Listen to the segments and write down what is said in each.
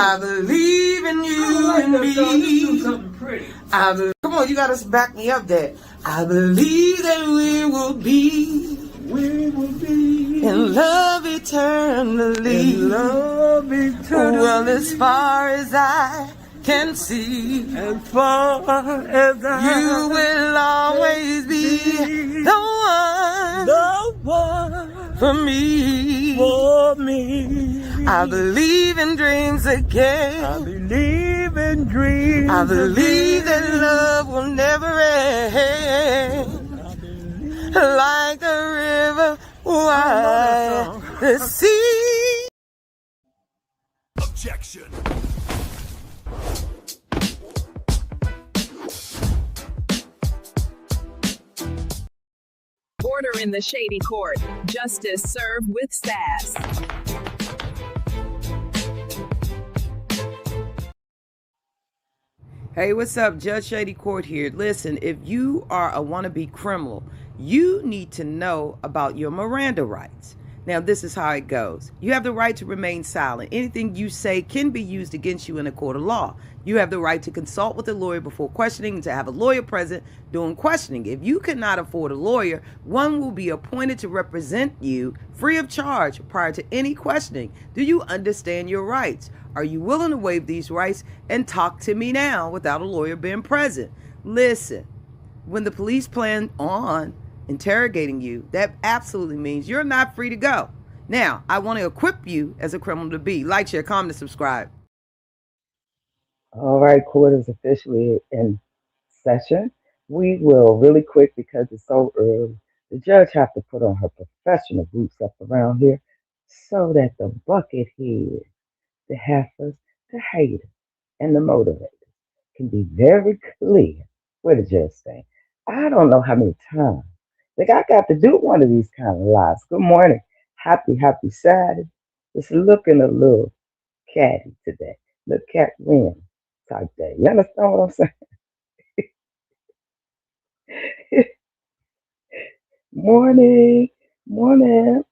I believe in you and me. Come on, you gotta back me up there. I believe that we will be in love eternally. Well, as far as I can see, you will always be the one for me. I believe in dreams again. I believe that love will never end. Like a river wide the sea. Objection. Order in the Shady Court. Justice served with sass. Hey, what's up? Judge Shady Court here. Listen, if you are a wannabe criminal, you need to know about your Miranda rights. Now, this is how it goes. You have the right to remain silent. Anything you say can be used against you in a court of law. You have the right to consult with a lawyer before questioning and to have a lawyer present during questioning. If you cannot afford a lawyer, one will be appointed to represent you free of charge prior to any questioning. Do you understand your rights? Are you willing to waive these rights and talk to me now without a lawyer being present? Listen, when the police plan on interrogating you, that absolutely means you're not free to go. Now, I want to equip you as a criminal to be. Like, share, comment, and subscribe. All right, court is officially in session. We will really quick because it's so early. The judge have to put on her professional boots up around here so that the bucket head, the heifers, the haters, and the motivators can be very clear where the judge saying. I don't know how many times. Like I got to do one of these kind of lives. Good morning. Happy Saturday. It's looking a little catty today. Little cat win type day. You understand what I'm saying? Morning.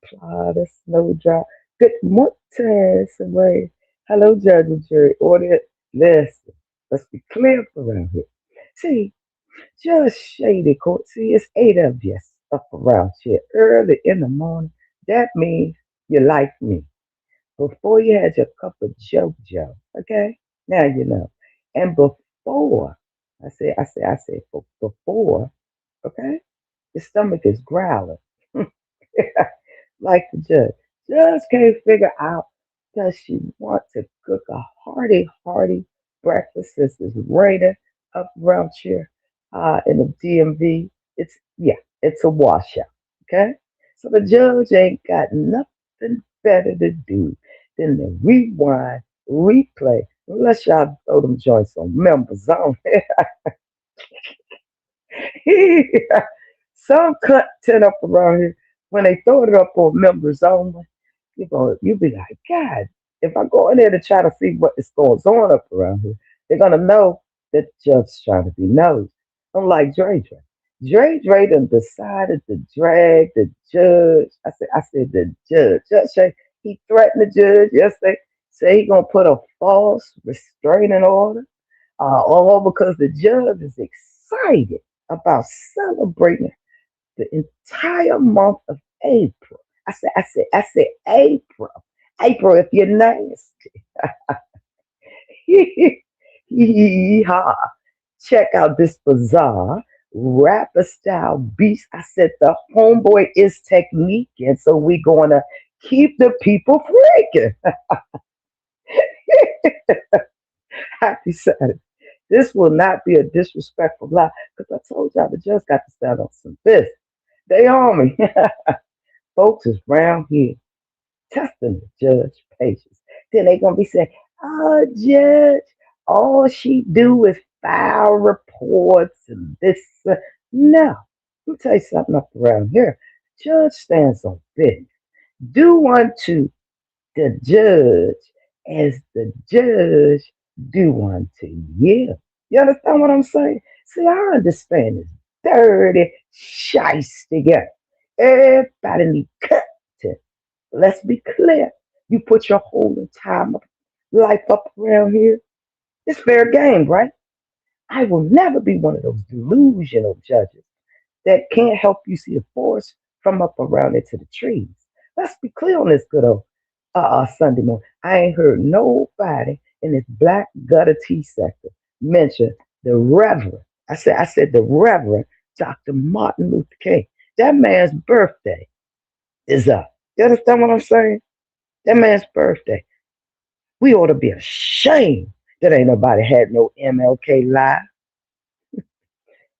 Plot of snowdrop. Good morning, somebody. Hello, Judge and Jury. Order. Listen. Let's be clear around here. See, just Shady Court. See, it's 8 of you up around here early in the morning. That means you like me. Before you had your cup of JoJo, okay? Now you know. And before, before, okay? Your stomach is growling. Like the judge. Just can't figure out does she want to cook a hearty breakfast since it's raining up around here in the DMV. It's a washout. Okay? So the judge ain't got nothing better to do than to rewind, replay, unless y'all throw them joints on members on. Some content up around here, when they throw it up on members only, you be like, God, if I go in there to try to see what is going on up around here, they're gonna know that the judge's trying to be nosy. Unlike Dre. Dre done decided to drag the judge. I said the judge. Judge Shay, he threatened the judge yesterday, say he gonna put a false restraining order, all because the judge is excited about celebrating the entire month of April. I said April. April, if you're nasty. Yeehaw. Check out this bizarre rapper style beast. I said the homeboy is technique, and so we gonna keep the people freaking. Happy Saturday. This will not be a disrespectful lie because I told y'all the judge got to stand on some business. They on me. Folks is round here testing the judge patience. Then they gonna be saying, "Oh, judge, all she do is file reports and this." No, let me tell you something up around here. Judge stands on business. Do unto the judge as the judge do unto you. You understand what I'm saying? See, I understand this dirty shice together. Everybody need content. Let's be clear. You put your whole entire life up around here. It's fair game, right? I will never be one of those delusional judges that can't help you see the forest from up around into the trees. Let's be clear on this good old Sunday morning. I ain't heard nobody in this black gutter tea sector mention the Reverend. I said the Reverend Dr. Martin Luther King. That man's birthday is up. You understand what I'm saying? That man's birthday. We ought to be ashamed that ain't nobody had no MLK live.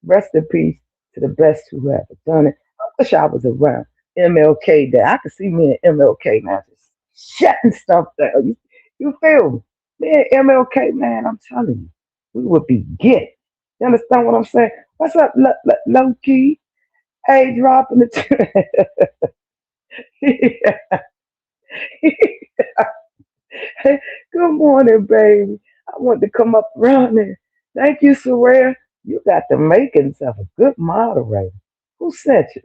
Rest in peace to the best who ever done it. I wish I was around MLK Day. I could see me and MLK now just shutting stuff down. You feel me? Me and MLK, man, I'm telling you, we would be get. You understand what I'm saying? What's up, low key? Hey, dropping the. Good morning, baby. I want to come up around there. Thank you, Soraya. You got the makings of a good moderator. Who sent you?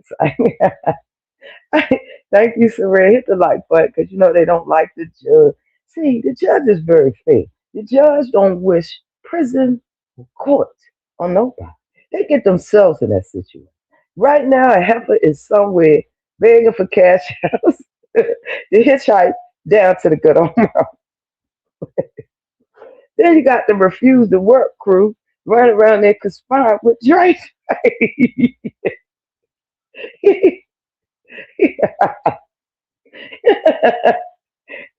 Thank you, Soraya. Hit the like button because you know they don't like the judge. See, the judge is very fair. The judge don't wish prison or court on nobody. They get themselves in that situation. Right now, a heifer is somewhere begging for cash house. The hitchhike down to the good old. Then you got the refuse to work crew running around there conspiring with Drake.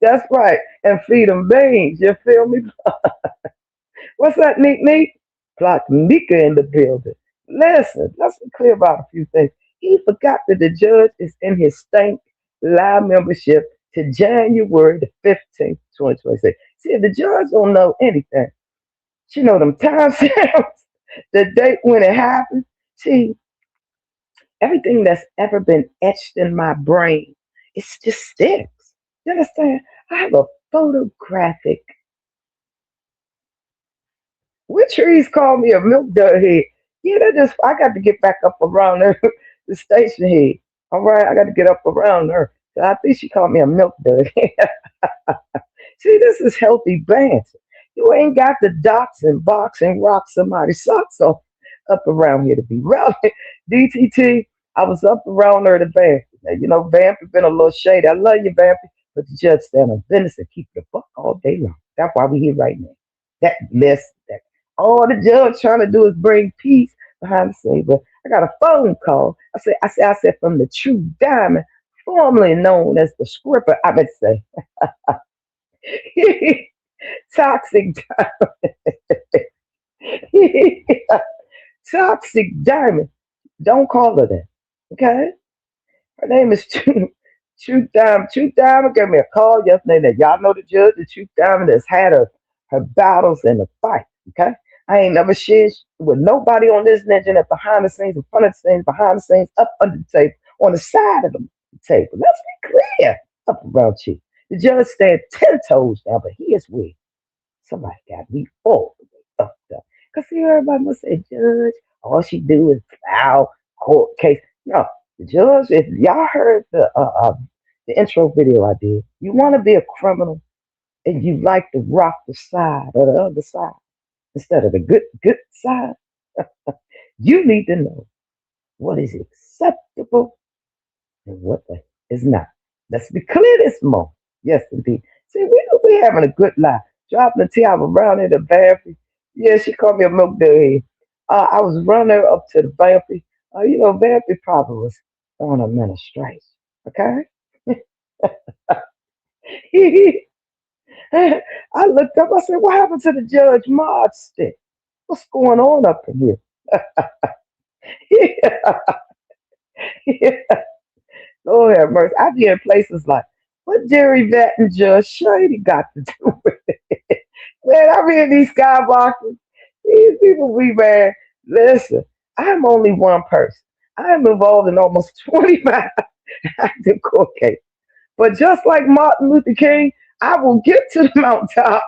That's right. And feed them beans. You feel me? What's that, Neek Neek? Block Nika in the building. Listen, let's be clear about a few things. He forgot that the judge is in his stank live membership to January the 15th, 2026. See, if the judge don't know anything, she know them time stamps, the date when it happened. See, everything that's ever been etched in my brain, it's just sticks. You understand? I have a photographic. What trees call me a milk dud head? Yeah, that just I got to get back up around her, the station head. All right, I got to get up around her. So I think she called me a milk dud. See, this is healthy banter. You ain't got the dots and box and rock somebody's socks off up around here to be relevant. DTT, I was up around her to Vamp. Now, you know, Vamp has been a little shady. I love you, Vamp, but the judge stand on business and keep the buck all day long. That's why we here right now. That mess, that all the judge trying to do is bring peace behind the scenes. But I got a phone call. I said from the True Diamond, formerly known as the Scripper. I meant to say Toxic Diamond. Toxic Diamond. Don't call her that. Okay? Her name is Truth Diamond. Truth Diamond gave me a call yesterday that y'all know the judge, the Truth Diamond has had her battles and the fight. Okay? I ain't never shared with nobody on this legend at behind the scenes, in front of the scenes, behind the scenes, up under the table, on the side of the table. Let's be clear up around you. The judge stand 10 toes down, but here's where somebody got me all the way up there. Because see, everybody must say, Judge, all she do is file court case. No, the judge, if y'all heard the intro video I did, you want to be a criminal and you like to rock the side or the other side instead of the good side, you need to know what is acceptable and what is not. Let's be clear this moment. Yes, indeed. See, we having a good life. Dropping the tea, I was around in the bathroom. Yeah, she called me a milk dud. I was running her up to the bathroom. You know, bathroom probably was on administration. Okay? I looked up, I said, what happened to the Judge Mod stick? What's going on up in here? Yeah. Lord have mercy. I be in places like, what Jerry Vat and Judge Shady got to do with it? Man, I be in these skyboxes. These people be mad. Listen, I'm only one person. I am involved in almost 25 active court cases. But just like Martin Luther King, I will get to the mountaintop.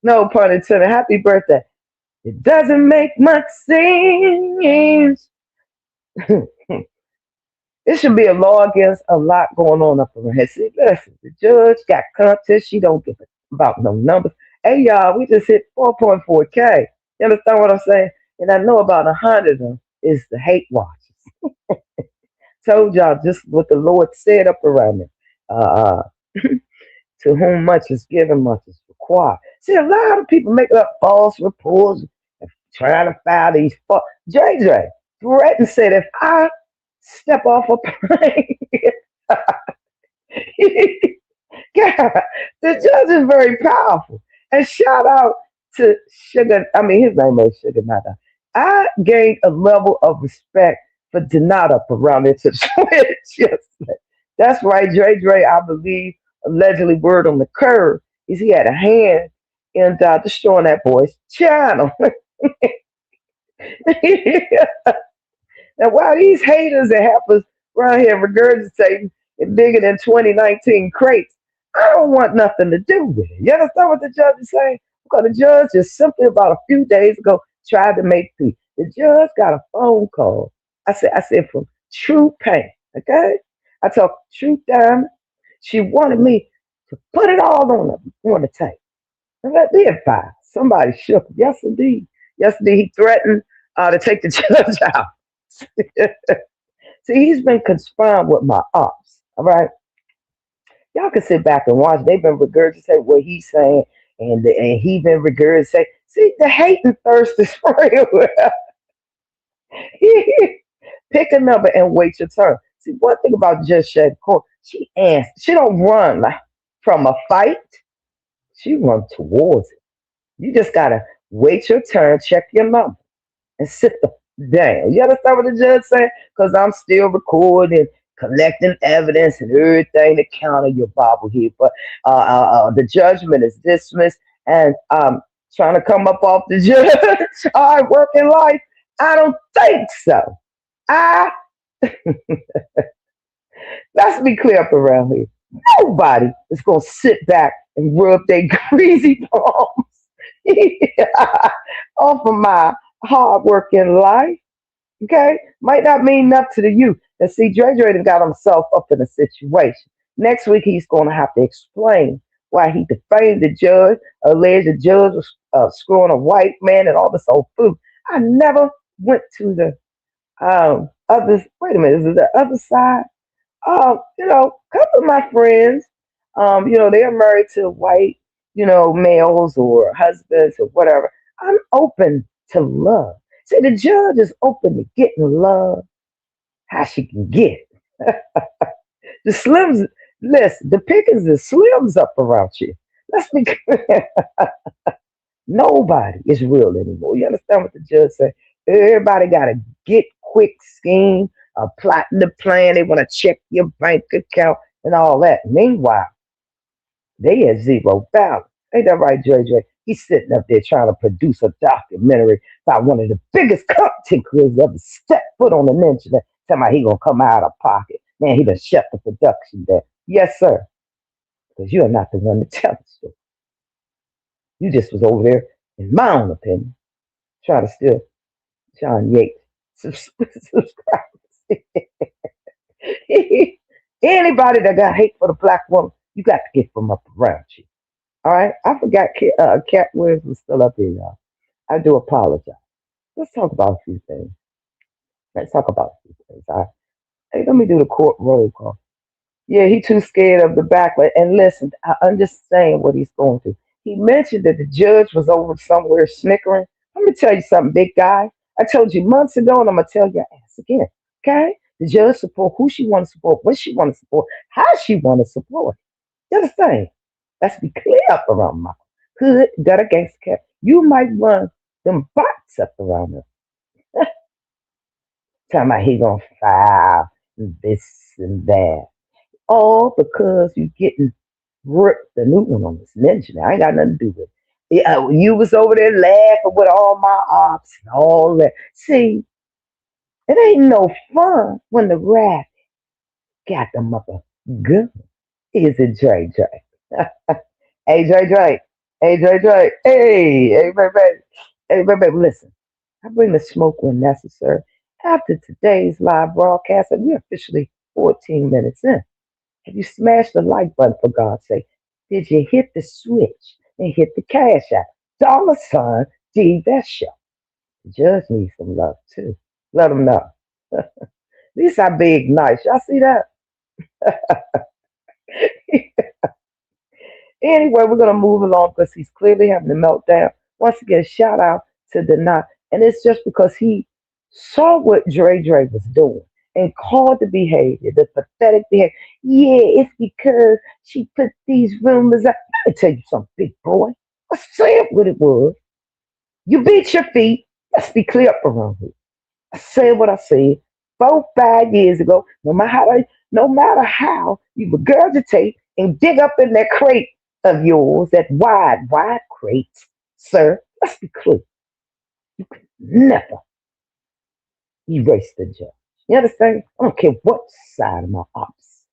No pun intended. Happy birthday. It doesn't make much sense. It should be a law against a lot going on up around here. See, listen, the judge got content. She don't give a about no numbers. Hey, y'all, we just hit 4.4K. You understand what I'm saying? And I know about 100 of them is the hate watchers. Told y'all just what the Lord said up around it. Uh, to whom much is given, much is required. See, a lot of people make up false reports and trying to file these false. JJ threatened said if I step off a plane, God, the judge is very powerful. And shout out to Sugar. I mean, his name is Sugar Nada. I gained a level of respect for Donata around it to switch yesterday. That's right, Dre, I believe, allegedly word on the curve is he had a hand in destroying that boy's channel. Now, why these haters that have us around here regurgitating and bigger than 2019 crates, I don't want nothing to do with it. You understand what the judge is saying? Because the judge just simply about a few days ago tried to make peace. The judge got a phone call. I said from TruhPain, okay? I talked Truth Diamond. She wanted me to put it all on the tape. And let me advise. Somebody shook him. Yes, indeed. Yes, indeed. He threatened to take the judge out. See, he's been conspiring with my ops. All right, y'all can sit back and watch. They've been regurgitating what he's saying, and he been regurgitating. See, the hate and thirst is real. Pick a number and wait your turn. See, one thing about Just Shady Court, she answers. She don't run like, from a fight. She runs towards it. You just gotta wait your turn, check your number, and sit the down. You understand what the judge saying? Because I'm still recording, collecting evidence and everything to counter your Bible here. But the judgment is dismissed, and trying to come up off the judge hard working life. I don't think so. I Let's be clear up around here. Nobody is gonna sit back and rub their greasy palms off of my hard working life. Okay, might not mean nothing to the youth. And see, Dre done got himself up in a situation. Next week, he's going to have to explain why he defamed the judge, alleged the judge was screwing a white man and all this old food. I never went to the other. Wait a minute, is it the other side? A couple of my friends, they're married to white, males or husbands or whatever. I'm open to love. See, the judge is open to getting love how she can get it. The slims, listen, the pickings is slims up around you. Let's be clear. Nobody is real anymore. You understand what the judge said? Everybody got a get quick scheme, a plotting the plan. They want to check your bank account and all that. Meanwhile, they had zero balance. Ain't that right, JJ? He's sitting up there trying to produce a documentary about one of the biggest content creators ever stepped foot on the internet. Tell me he gonna come out of pocket. Man, he done shut the production down. Yes, sir. Because you're not the one to tell the story. You just was over there, in my own opinion, trying to steal John Yates subscribers. Anybody that got hate for the black woman, you got to get from up around you. All right, I forgot Cat Williams was still up here, y'all. I do apologize. Let's talk about a few things. Let's talk about a few things. All right. Hey, let me do the court roll call. Yeah, he too scared of the backlash. And listen, I understand what he's going through. He mentioned that the judge was over somewhere snickering. Let me tell you something, big guy. I told you months ago, and I'm gonna tell your ass again. Okay? The judge support who she want to support, what she want to support, how she want to support. You understand? Let's be clear up around my hood, got a gangster cat. You might run them bots up around her. Talking about he gonna file this and that. All because you getting ripped the new one on this mention. I ain't got nothing to do with it. Yeah, you was over there laughing with all my ops and all that. See, it ain't no fun when the rat got them up a gun. Is it Dre Dre? Hey Dre Dre. Hey Dre Dre. Hey baby. Hey baby, listen. I bring the smoke when necessary. After today's live broadcast, and we officially 14 minutes in? Have you smashed the like button for God's sake? Did you hit the switch and hit the cash app? Dollar sign D that show. The judge needs some love too. Let him know. At least I big nice. Y'all see that? Anyway, we're gonna move along because he's clearly having a meltdown. Once again, shout out to Deny. And it's just because he saw what Dre was doing and called the behavior, the pathetic behavior. Yeah, it's because she put these rumors out. Let me tell you something, big boy. I said what it was. You beat your feet. Let's be clear up around here. I said what I said 4, 5 years ago. No matter how you regurgitate and dig up in that crate of yours, that wide crate, sir. Let's be clear. You can never erase the judge. You understand? I don't care what side of my ops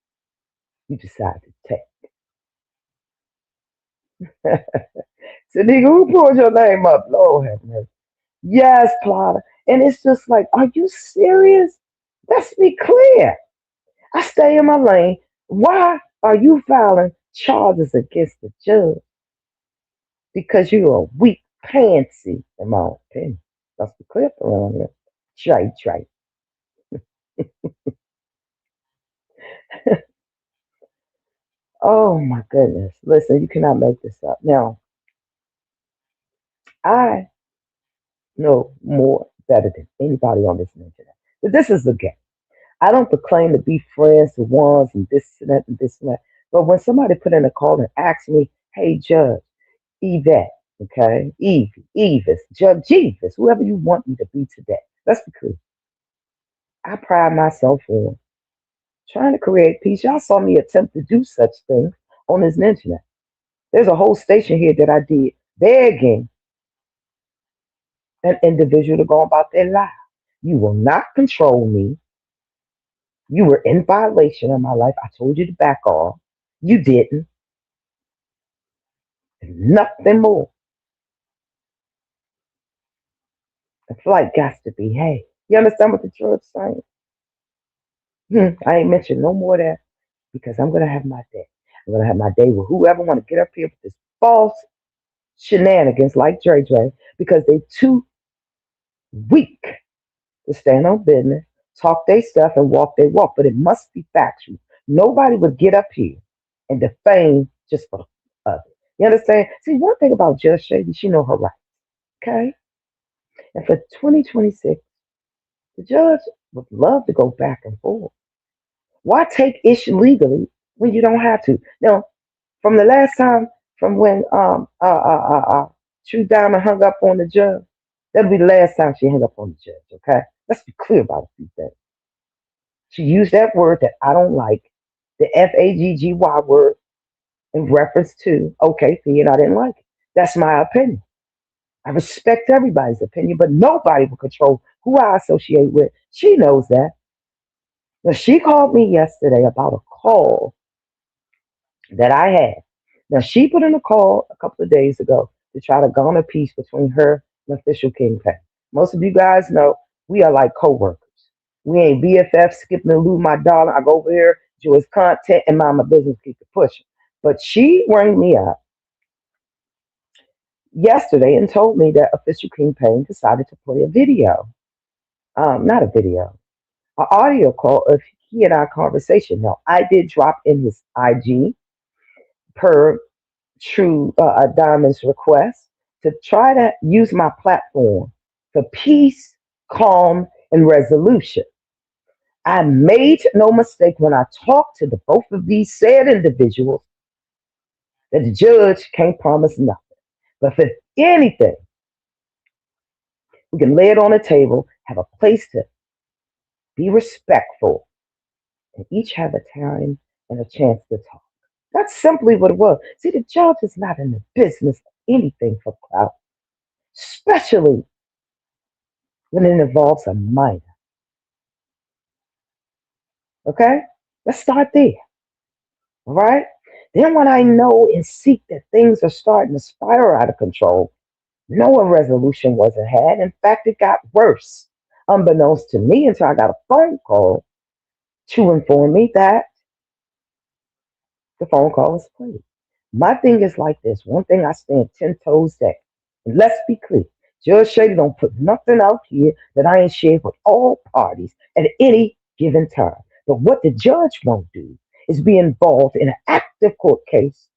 you decide to take. So, nigga, who pulled your name up? Lord have mercy. Yes, plotter. And it's just like, are you serious? Let's be clear. I stay in my lane. Why are you filing charges against the judge? Because you're a weak pansy, in my opinion. Let's be clear around here. Try. Oh my goodness. Listen, you cannot make this up. Now, I know more better than anybody on this internet. But this is the game. I don't proclaim to be friends with ones and this and that and this and that. But when somebody put in a call and asked me, hey, Judge, Yvette, okay, Evis, Judge Jeeves, whoever you want me to be today. Let's be clear. I pride myself on trying to create peace. Y'all saw me attempt to do such things on this internet. There's a whole station here that I did begging an individual to go about their life. You will not control me. You were in violation of my life. I told you to back off. You didn't. Nothing more. The flight got to behave. You understand what the judge saying? I ain't mentioned no more of that because I'm gonna have my day. I'm gonna have my day with whoever want to get up here with this false shenanigans like Dre because they too weak to stand on business, talk their stuff, and walk their walk. But it must be factual. Nobody would get up here and defame just for the other. You understand? See, one thing about Judge Shady, she know her right. Okay? And for 2026, the judge would love to go back and forth. Why take issue legally when you don't have to? Now, from the last time, from when True Diamond hung up on the judge, that'll be the last time she hung up on the judge. Okay, let's be clear about a few things. She used that word that I don't like, the fagggy word, in reference to okay, and I didn't like it. That's my opinion. I respect everybody's opinion, but nobody will control who I associate with. She knows that. Now, she called me yesterday about a call that I had. Now, she put in a call a couple of days ago to try to garner peace between her and official Kingpin. Most of you guys know we are like co-workers. We ain't BFF, skipping and lose my darling. I go over here, do his content, and mind my business, keep it pushing. But she rang me up yesterday and told me that official Kingpin decided to play a video. Not a video, an audio call of he and I conversation. Now, I did drop in his IG per True Diamond's request to try to use my platform for peace, calm, and resolution. I made no mistake when I talked to the both of these said individuals that the judge can't promise nothing. But if anything, we can lay it on the table, have a place to be respectful, and each have a time and a chance to talk. That's simply what it was. See, the judge is not in the business of anything for clout, especially when it involves a minor. Okay? Let's start there. All right? Then when I know and seek that things are starting to spiral out of control, no resolution wasn't had. In fact, it got worse. Unbeknownst to me until I got a phone call to inform me that the phone call was played. My thing is like this. One thing I stand 10 toes down. And let's be clear. Judge Shady don't put nothing out here that I ain't shared with all parties at any given time. But what the judge won't do is be involved in an active court case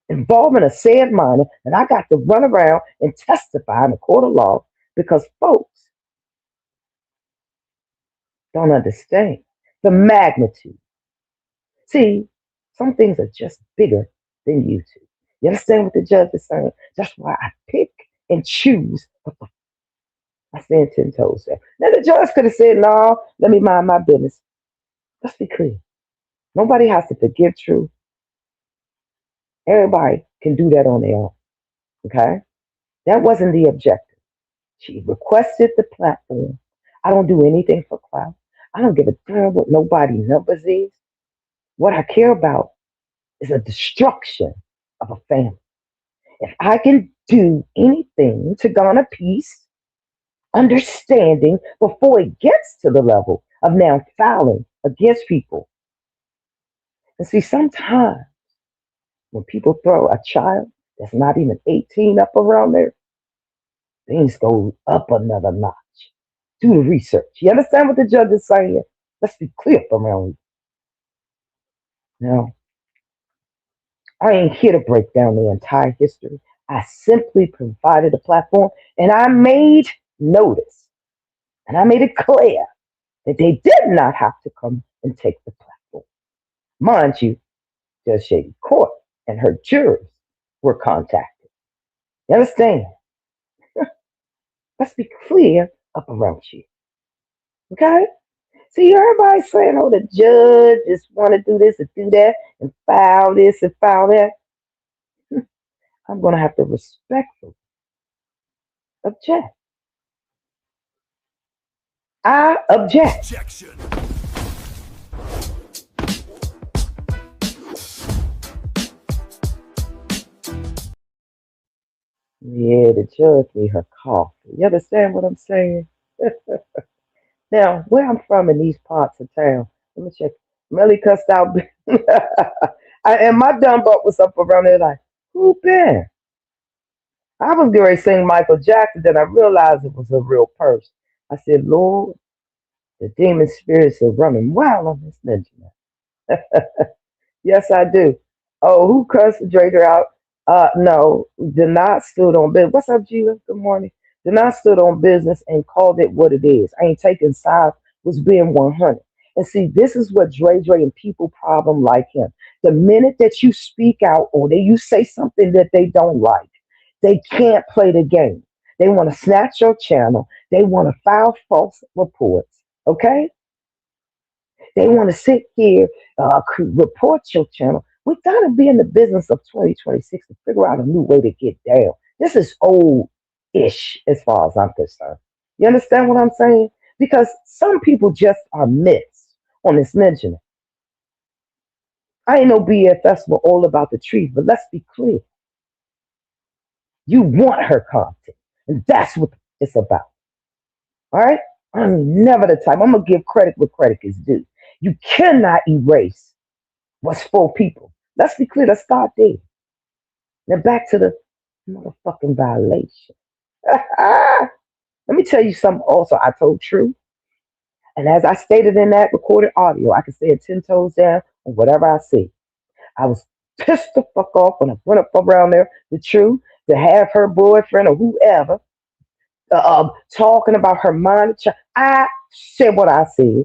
involving a said minor that I got to run around and testify in a court of law because folks don't understand the magnitude. See, some things are just bigger than you two. You understand what the judge is saying? That's why I pick and choose. I stand 10 toes there. Now, the judge could have said, no, let me mind my business. Let's be clear. Nobody has to forgive truth. Everybody can do that on their own. Okay? That wasn't the objective. She requested the platform. I don't do anything for clout. I don't give a damn what nobody numbers is. What I care about is a destruction of a family. If I can do anything to garner peace, understanding before it gets to the level of now filing against people. And see, sometimes when people throw a child that's not even 18 up around there, things go up another notch. Do the research. You understand what the judge is saying? Let's be clear up around you. Now, I ain't here to break down the entire history. I simply provided a platform and I made notice and I made it clear that they did not have to come and take the platform. Mind you, Judge Shady Court and her jurors were contacted. You understand? Let's be clear up around you. Okay? See, everybody's saying, oh, the judge just want to do this and do that and file this and file that. I'm going to have to respectfully object. I object. Objection. Yeah, the judge need her coffee. You understand what I'm saying? Now, where I'm from in these parts of town, let me check. Melly cussed out. And my dumb butt was up around there like, who been? I was getting ready to sing Michael Jackson, then I realized it was a real person. I said, Lord, the demon spirits are running wild on this Benjamin. Yes, I do. Oh, who cussed Drader out? No, Denot stood on business. What's up, Gina? Good morning. Denot stood on business and called it what it is. I ain't taking sides, was being 100. And see, this is what Dre and people problem like him. The minute that you speak out or that you say something that they don't like, they can't play the game. They want to snatch your channel. They want to file false reports. Okay? They want to sit here, report your channel. We got to be in the business of 2026 to figure out a new way to get down. This is old ish as far as I'm concerned. You understand what I'm saying? Because some people just are myths on this mentioning. I ain't no BFS for all about the truth, but let's be clear. You want her content, and that's what it's about. All right? I'm never the type. I'm going to give credit where credit is due. You cannot erase what's for people. Let's be clear. Let's start there. Now back to the motherfucking violation. Let me tell you something also I told True. And as I stated in that recorded audio, I can say it 10 toes down on whatever I see. I was pissed the fuck off when I went up around there to True to have her boyfriend or whoever talking about her mind. I said what I said.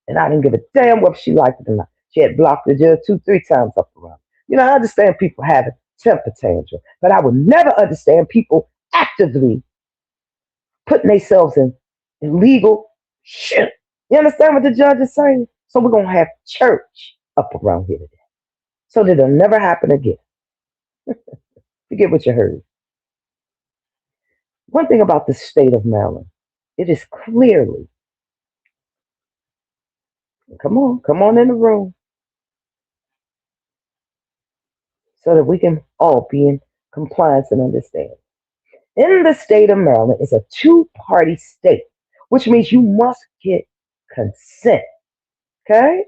And I didn't give a damn whether she liked it or not. She had blocked the judge 2, 3 times up around. You know, I understand people having temper tantrum, but I would never understand people actively putting themselves in illegal shit. You understand what the judge is saying? So we're gonna have church up around here today, so that it'll never happen again. Forget what you heard. One thing about the state of Maryland, it is clearly, come on in the room, so that we can all be in compliance and understanding. In the state of Maryland, it's a two-party state, which means you must get consent Okay?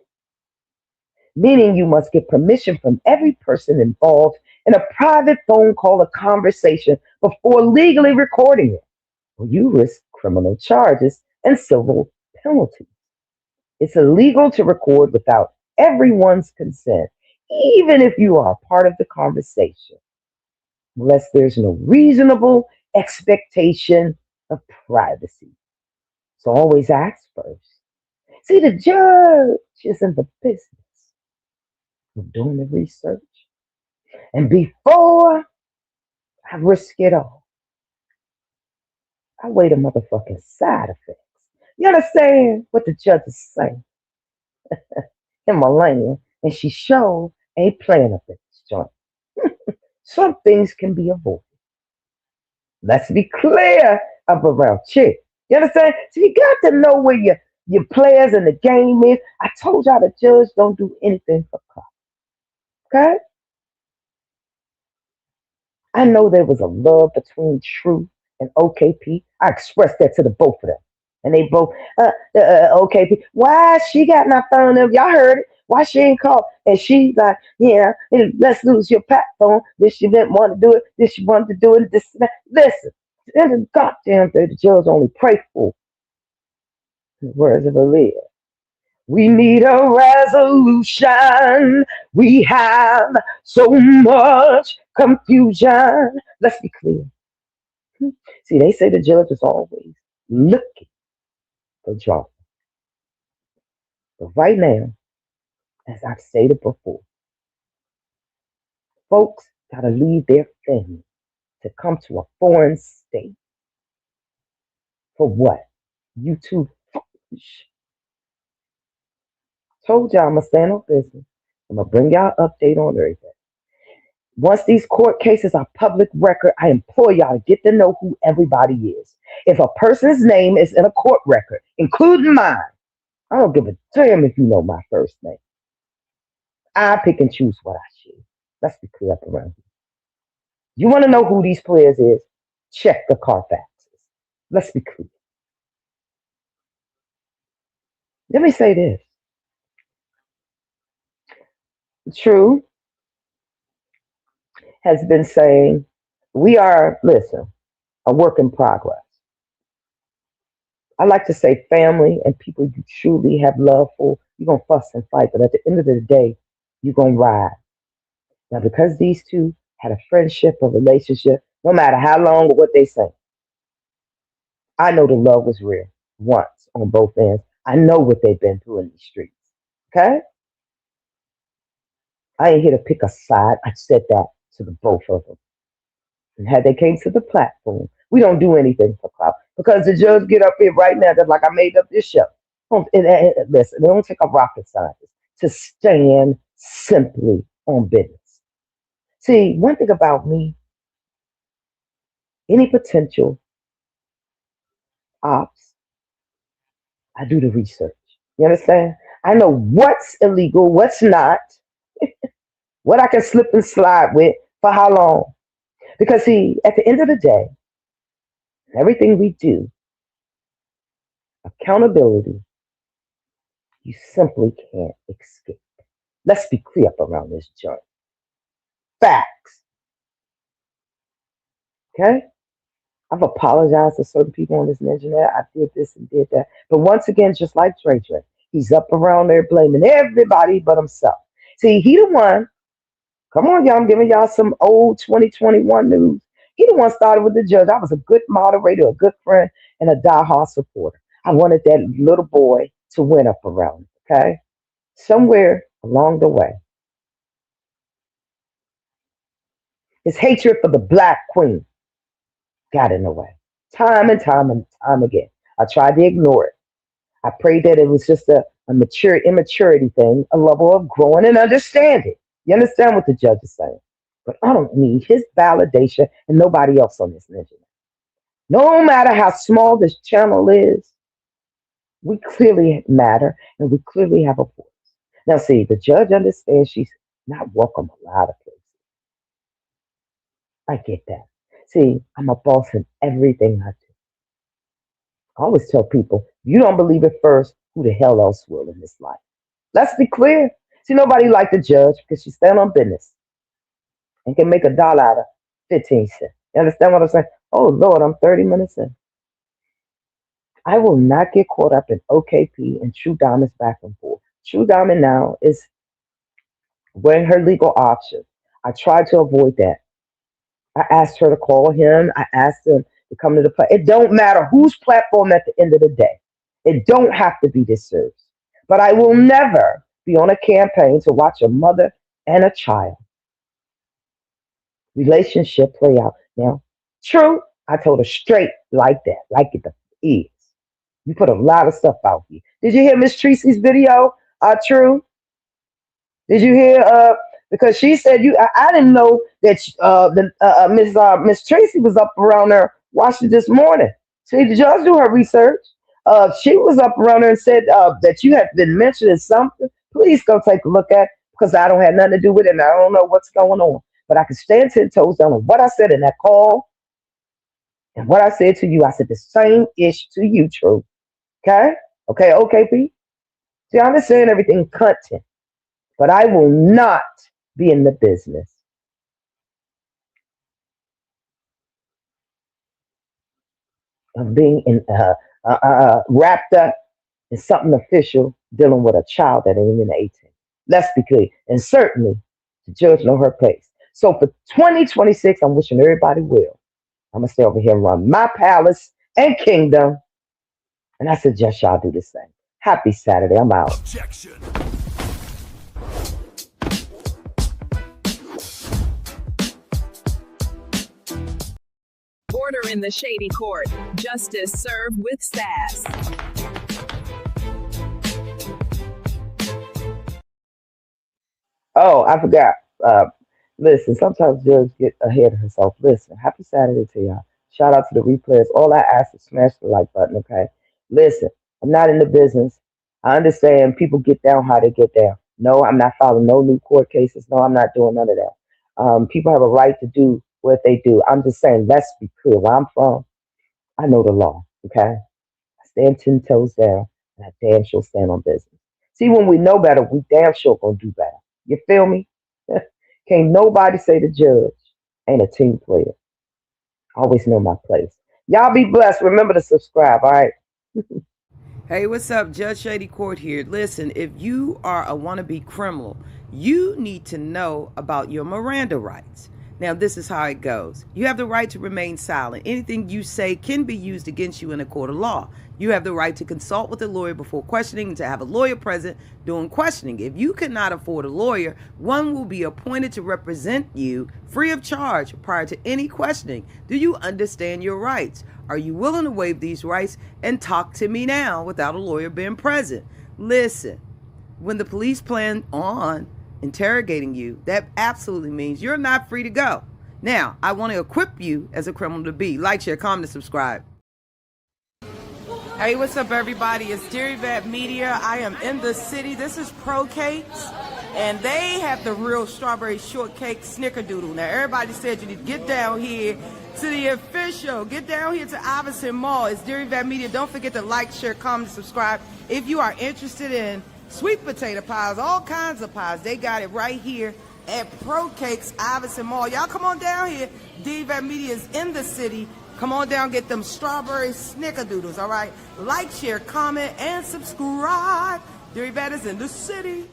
Meaning you must get permission from every person involved in a private phone call or conversation before legally recording it, or you risk criminal charges and civil penalties. It's illegal to record without everyone's consent, even if you are a part of the conversation, unless there's no reasonable expectation of privacy. So always ask first. See, the judge is in the business of doing the research. And before I risk it all, I weigh the motherfucking side effects. You understand what the judge is saying in my lane? And she sure ain't playing up at this joint. Some things can be avoided. Let's be clear up around chick. You understand? So you got to know where your players in the game is. I told y'all the judge don't do anything for clout. Okay? I know there was a love between True and OKP. I expressed that to the both of them. And they both, OKP, why she got my phone number? Y'all heard it. Why she ain't called? And she like, yeah, let's lose your platform. This she didn't want to do it. This she wanted to do it. This, that. Listen, and the goddamn thing, the judge only pray for the words of Aaliyah. We need a resolution. We have so much confusion. Let's be clear. See, they say the judge is always looking for drama. But right now, as I've stated before, folks gotta leave their family to come to a foreign state for what? You too foolish. Told y'all I'm gonna stand on business. I'm gonna bring y'all an update on everything. Once these court cases are public record, I implore y'all to get to know who everybody is. If a person's name is in a court record, including mine, I don't give a damn if you know my first name. I pick and choose what I share. Let's be clear up around here. You want to know who these players is? Check the Carfaxes. Let's be clear. Let me say this. True has been saying we are, listen, a work in progress. I like to say family and people you truly have love for, you're going to fuss and fight, but at the end of the day, you're going to ride. Now, because these two had a friendship, a relationship, no matter how long or what they say, I know the love was real once on both ends. I know what they've been through in these streets. Okay? I ain't here to pick a side. I said that to the both of them. And had they came to the platform, we don't do anything for clout. Because the judge get up here right now, just like I made up this show. Listen, they don't take a rocket scientist to stand simply on business. See, one thing about me, any potential ops, I do the research. You understand? I know what's illegal, what's not, what I can slip and slide with for how long. Because, see, at the end of the day, everything we do, accountability, you simply can't escape. Let's be clear up around this joint. Facts. Okay? I've apologized to certain people on this internet. I did this and did that. But once again, just like Dre Dre, he's up around there blaming everybody but himself. See, he the one. Come on, y'all. I'm giving y'all some old 2021 news. He the one started with the judge. I was a good moderator, a good friend, and a diehard supporter. I wanted that little boy to win up around. Okay? Somewhere along the way, his hatred for the black queen got in the way. Time and time and time again. I tried to ignore it. I prayed that it was just a mature immaturity thing, a level of growing and understanding. You understand what the judge is saying? But I don't need his validation and nobody else on this internet. No matter how small this channel is, we clearly matter and we clearly have a voice. Now, see, the judge understands she's not welcome a lot of places. I get that. See, I'm a boss in everything I do. I always tell people, you don't believe it first, who the hell else will in this life? Let's be clear. See, nobody like the judge because she stand on business and can make $1 out of 15 cents. You understand what I'm saying? Oh Lord, I'm 30 minutes in. I will not get caught up in OKP and True Diamond's back and forth. True Diamond now is weighing her legal options. I tried to avoid that. I asked her to call him. I asked him to come to the play. It don't matter whose platform at the end of the day. It don't have to be this service. But I will never be on a campaign to watch a mother and a child relationship play out. Now, true, I told her straight like that, like it is. You put a lot of stuff out here. Did you hear Miss Tracy's video? True. Did you hear? Because she said you. I didn't know that Miss Tracy was up around there watching this morning. See, did y'all do her research? She was up around there and said that you had been mentioning something. Please go take a look at, because I don't have nothing to do with it and I don't know what's going on. But I can stand 10 toes down on what I said in that call and what I said to you. I said the same ish to you, True. Okay? Okay, OKP? See, I understand everything content, but I will not be in the business of being wrapped up in something official dealing with a child that ain't even 18. Let's be clear. And certainly, the judge know her place. So for 2026, I'm wishing everybody well. I'm going to stay over here and run my palace and kingdom. And I suggest y'all do the same. Happy Saturday. I'm out. Objection. Order in the Shady Court. Justice served with sass. Oh, I forgot. Listen, sometimes judges get ahead of herself. Listen, happy Saturday to y'all. Shout out to the replayers. All I ask is smash the like button, okay? Listen, I'm not in the business. I understand people get down how they get down. No, I'm not filing no new court cases. No, I'm not doing none of that. People have a right to do what they do. I'm just saying, let's be clear. Where I'm from, I know the law, okay? I stand 10 toes down, and I damn sure stand on business. See, when we know better, we damn sure gonna do better. You feel me? Can't nobody say the judge ain't a team player. I always know my place. Y'all be blessed. Remember to subscribe, all right? Hey, what's up? Judge Shady Court here. Listen, if you are a wannabe criminal, you need to know about your Miranda rights. Now, this is how it goes. You have the right to remain silent. Anything you say can be used against you in a court of law. You have the right to consult with a lawyer before questioning and to have a lawyer present during questioning. If you cannot afford a lawyer, one will be appointed to represent you free of charge prior to any questioning. Do you understand your rights? Are you willing to waive these rights and talk to me now without a lawyer being present? Listen, when the police plan on interrogating you, that absolutely means you're not free to go. Now, I want to equip you as a criminal to be. Like, share, comment, and subscribe. Hey, what's up, everybody? It's Dairy Media. I am in the city. This is Pro Cakes, and they have the real strawberry shortcake snickerdoodle. Now, everybody said you need to get down here to the official. Get down here to Iverson Mall. It's Dairy Media. Don't forget to like, share, comment, and subscribe. If you are interested in sweet potato pies, all kinds of pies, they got it right here at Pro Cakes, Iverson Mall. Y'all come on down here. Dairy Media is in the city. Come on down, get them strawberry snickerdoodles, all right? Like, share, comment, and subscribe. Dairy is in the city.